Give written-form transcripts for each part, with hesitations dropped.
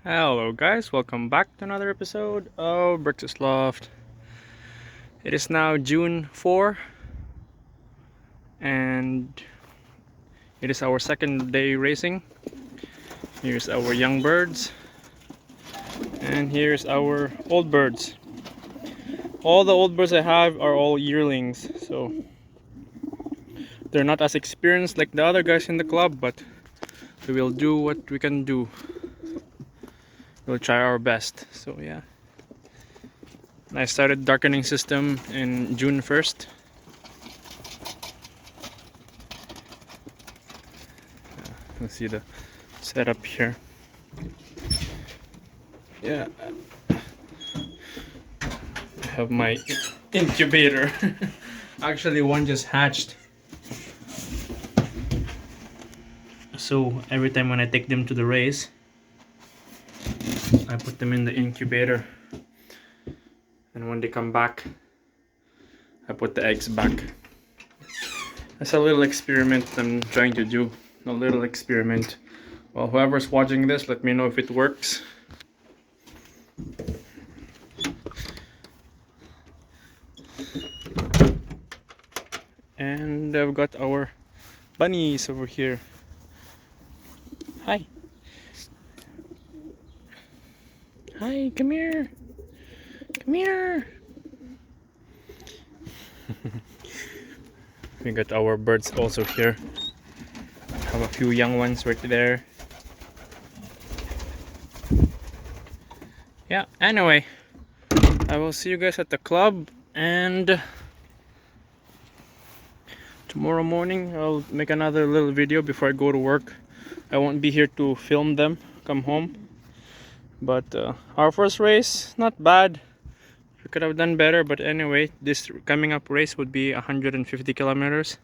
Hello guys, welcome back to another episode of Breakfast Loft. It is now June 4 and it is our second day racing. Here's our young birds and here's our old birds. All the old birds I have are all yearlings, so they're not as experienced like the other guys in the club, but we will do what we can do. We'll try our best. So yeah. I started darkening system in June 1st. Let's see the setup here. Yeah, I have my incubator. Actually, one just hatched. So every time when I take them to the race, I put them in the incubator. And when they come back, I put the eggs back. That's a little experiment I'm trying to do. A little experiment. Well, whoever's watching this, let me know if it works. And I've got our bunnies over here. Hi. Hi, come here. Come here. We got our birds also here. Have a few young ones right there. Yeah, anyway, I will see you guys at the club, and tomorrow morning I'll make another little video before I go to work. I won't be here to film them come home, but our first race, not bad. We could have done better, but anyway, this coming up race would be 150 kilometers.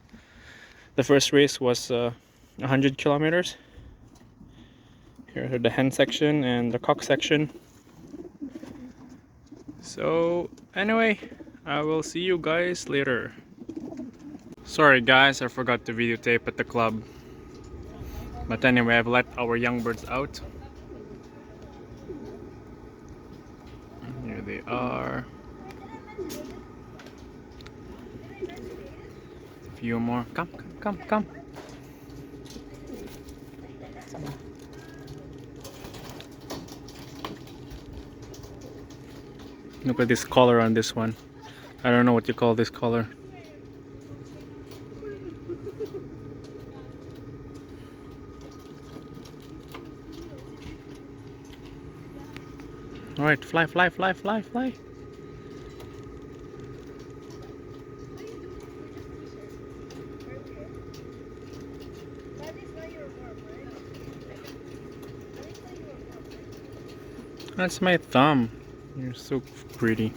The first race was 100 kilometers. Here are the hen section and the cock section. So anyway, I will see you guys later. Sorry guys, I forgot to videotape at the club. But anyway, I've let our young birds out. Here they are. A few more. Come, come, come, come. Look at this color on this one. I don't know what you call this color. Alright, fly, fly, fly, fly, fly. That's my thumb. You're so pretty.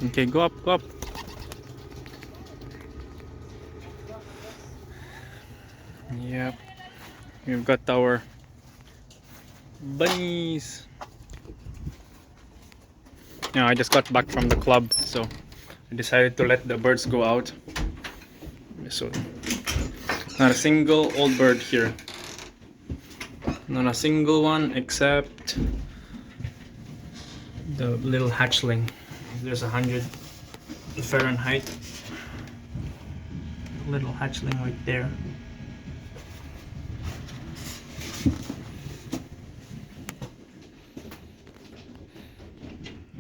Okay, go up, go up. Yep. We've got our bunnies. Yeah, I just got back from the club, so I decided to let the birds go out. So, not a single old bird here. Not a single one except the little hatchling. There's 100 Fahrenheit. Little hatchling right there.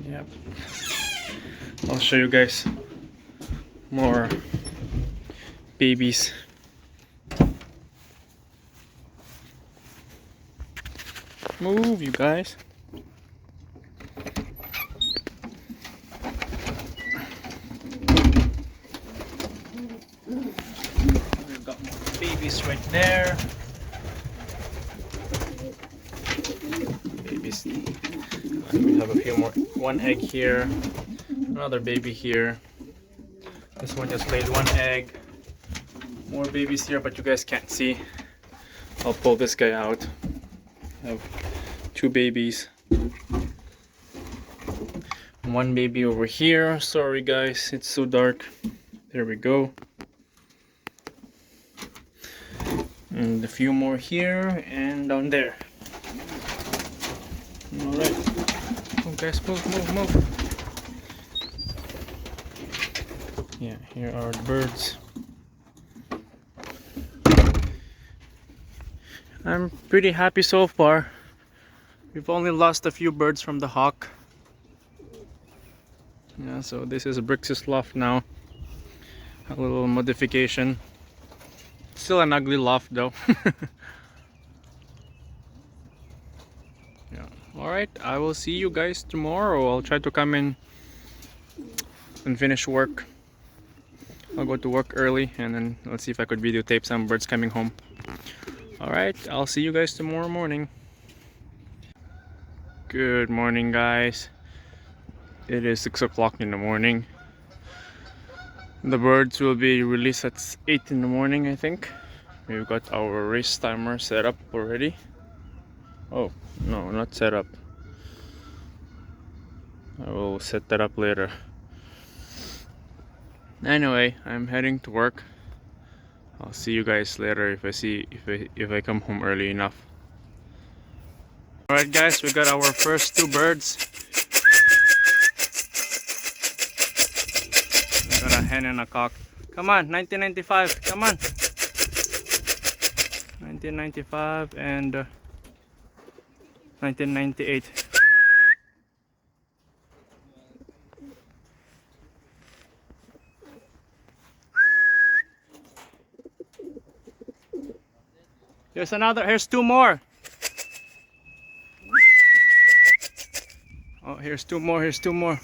Yep. I'll show you guys more babies. Move, you guys. We've got more babies right there. Babies. We have a few more. One egg here. Another baby here. This one just laid one egg. More babies here, but you guys can't see. I'll pull this guy out. I have two babies. One baby over here. Sorry guys, it's so dark. There we go. And a few more here and down there. Alright. Oh guys, move. Yeah, here are the birds. I'm pretty happy so far. We've only lost a few birds from the hawk. Yeah, so this is Brix's loft now. A little modification. Still an ugly loft though. Yeah. Alright, I will see you guys tomorrow. I'll try to come in and finish work. I'll go to work early and then let's see if I could videotape some birds coming home. Alright, I'll see you guys tomorrow morning. Good morning guys. It is 6 o'clock in the morning. The birds will be released at 8 in the morning, I think. We've got our race timer set up already. Oh, no, not set up. I will set that up later. Anyway, I'm heading to work. I'll see you guys later if I come home early enough. Alright guys, we got our first two birds. We got a hen and a cock. Come on, 1995, come on. 1995 and 1998. Here's two more. Oh, here's two more.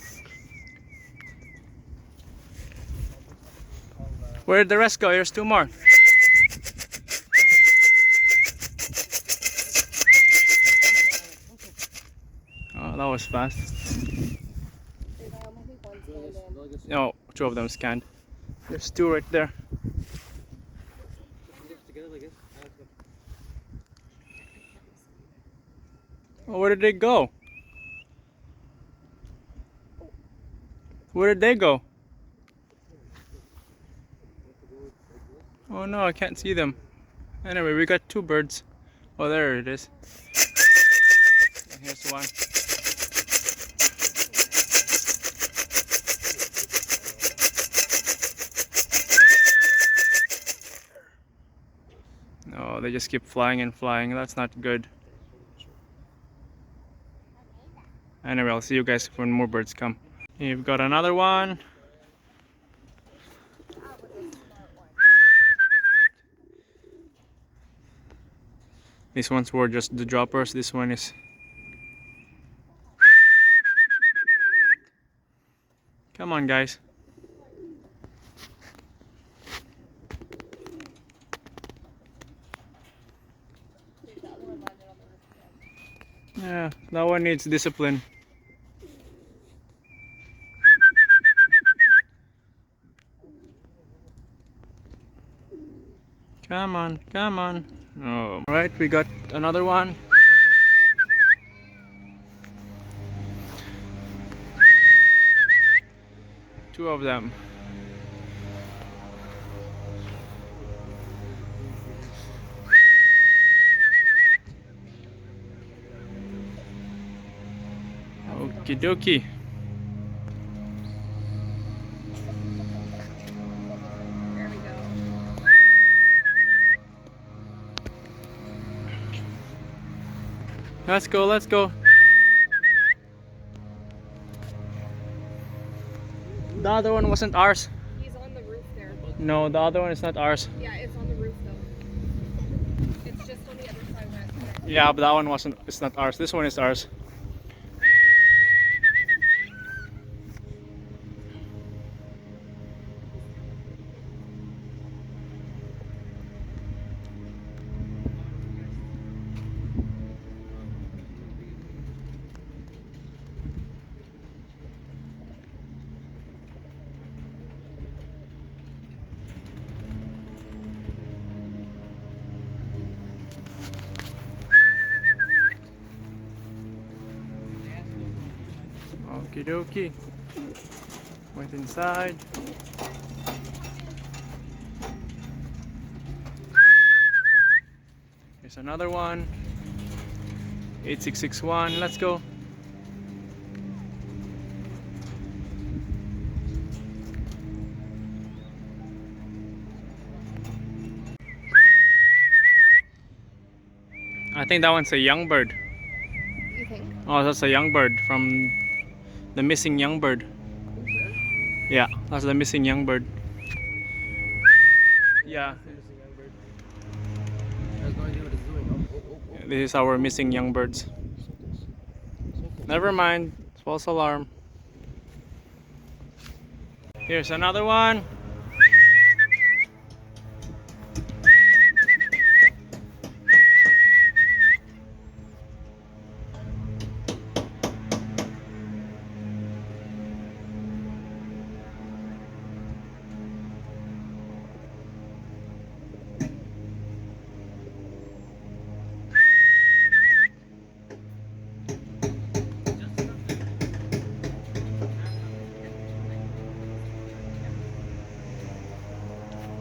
Where did the rest go? Here's two more. Oh, that was fast. No, two of them scanned. There's two right there. Oh, where did they go? Where did they go? Oh no, I can't see them. Anyway, we got two birds. Oh, there it is. Here's one. No, they just keep flying and flying. That's not good. Anyway, I'll see you guys when more birds come. You've got another one. These ones were just the droppers. This one is. Come on, guys. Yeah, that one needs discipline. Come on. Oh, right, we got another one. Two of them. Okie dokie. Let's go. The other one wasn't ours. He's on the roof there. No, the other one is not ours. Yeah, it's on the roof though. It's just on the other side west. Yeah, but that one wasn't. It's not ours. This one is ours. Okie dokie. Went inside. Here's another one. 8661. Let's go. I think that one's a young bird. You think? Oh, that's a young bird from the missing young bird. Yeah, that's the missing young bird. Yeah, Has no idea what it's doing. this is our missing young birds. Never mind, false alarm. Here's another one.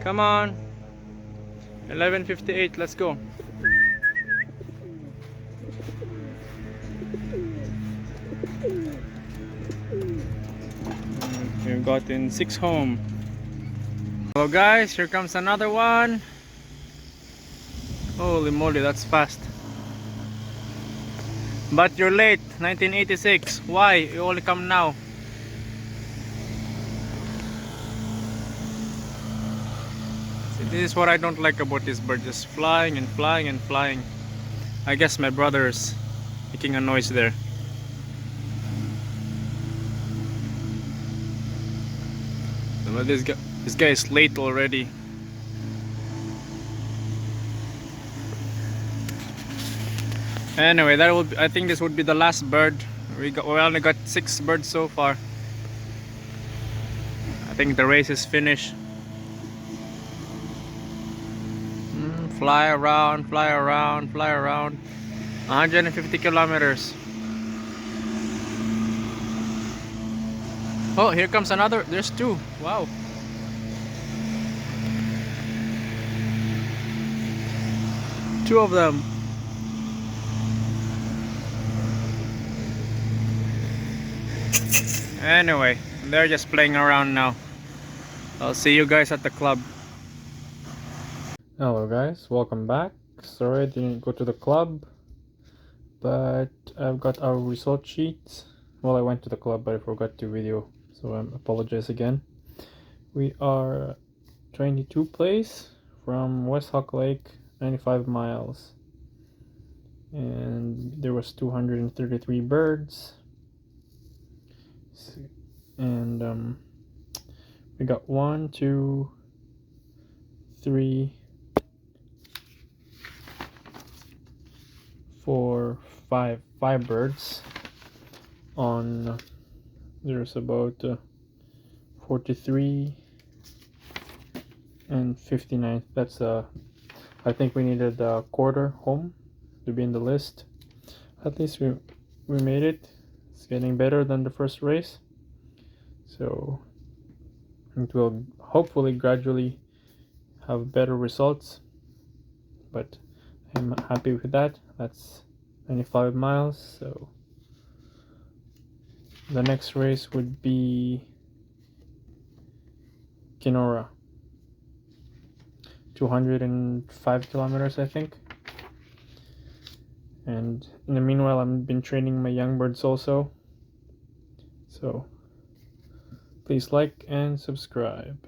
Come on. 11:58, let's go. We've gotten 6 home. Hello guys, here comes another one. Holy moly, that's fast. But you're late, 1986. Why? You only come now. See, this is what I don't like about this bird, just flying and flying and flying. I guess my brother's making a noise there. But this guy is late already. Anyway, that would be, I think this would be the last bird. We only got 6 birds so far. I think the race is finished. Fly around, fly around, fly around. 150 kilometers. Oh, here comes another. There's 2. Wow. Two of them. Anyway, they're just playing around now. I'll see you guys at the club. Hello guys, welcome back. Sorry I didn't go to the club, but I've got our result sheet. Well, I went to the club but I forgot to video, so I apologize again. We are 22 place from West Hawk Lake, 95 miles, and there was 233 birds, and we got 1, 2, 3, 4, 5 birds on. There's about 43 and 59. That's I think we needed a quarter home to be in the list. At least we made it. It's getting better than the first race, so it will hopefully gradually have better results, but I'm happy with that. That's 95 miles, so the next race would be Kenora, 205 kilometers I think. And in the meanwhile, I've been training my young birds also, so please like and subscribe.